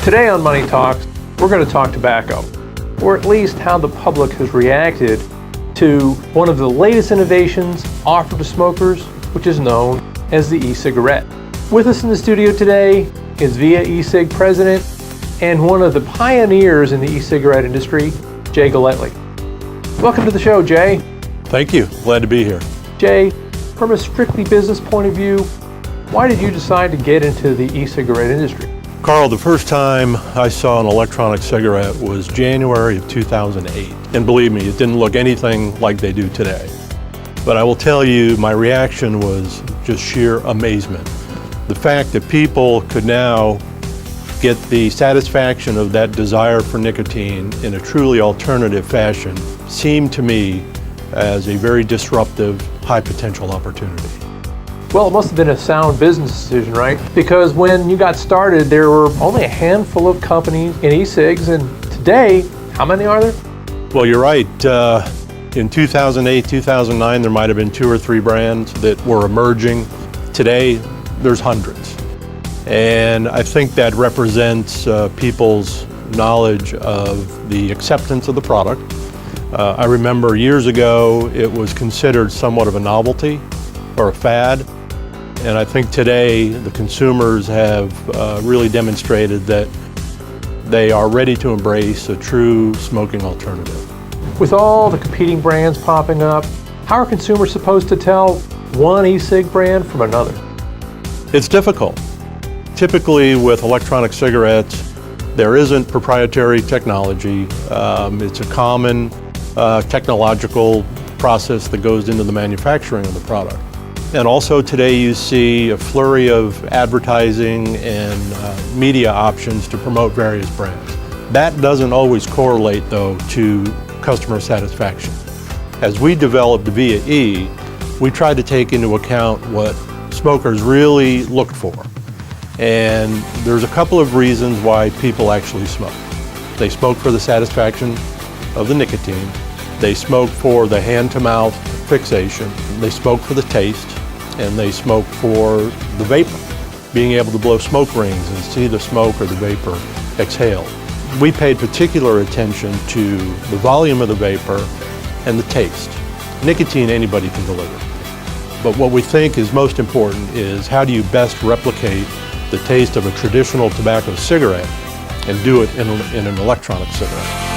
Today on Money Talks, we're going to talk tobacco, or at least how the public has reacted to one of the latest innovations offered to smokers, which is known as the e-cigarette. With us in the studio today is VIAe e-cig president and one of the pioneers in the e-cigarette industry, Jay Galletly. Welcome to the show, Jay. Thank you. Glad to be here. Jay, from a strictly business point of view, why did you decide to get into the e-cigarette industry? Carl, the first time I saw an electronic cigarette was January of 2008. And believe me, it didn't look anything like they do today. But I will tell you, my reaction was just sheer amazement. The fact that people could now get the satisfaction of that desire for nicotine in a truly alternative fashion seemed to me as a very disruptive, high potential opportunity. Well, it must have been a sound business decision, right? Because when you got started, there were only a handful of companies in e-cigs, and today, how many are there? Well, you're right. In 2008, 2009, there might have been 2 or 3 brands that were emerging. Today, there's hundreds. And I think that represents people's knowledge of the acceptance of the product. I remember years ago, it was considered somewhat of a novelty or a fad. And I think today the consumers have really demonstrated that they are ready to embrace a true smoking alternative. With all the competing brands popping up, how are consumers supposed to tell one e-cig brand from another? It's difficult. Typically with electronic cigarettes, there isn't proprietary technology. It's a common technological process that goes into the manufacturing of the product. And also today you see a flurry of advertising and media options to promote various brands. That doesn't always correlate though to customer satisfaction. As we developed VIAe, we tried to take into account what smokers really looked for. And there's a couple of reasons why people actually smoke. They smoke for the satisfaction of the nicotine. They smoke for the hand-to-mouth fixation. They smoke for the taste. And they smoke for the vapor, being able to blow smoke rings and see the smoke or the vapor exhale. We paid particular attention to the volume of the vapor and the taste. Nicotine anybody can deliver. But what we think is most important is how do you best replicate the taste of a traditional tobacco cigarette and do it in an electronic cigarette.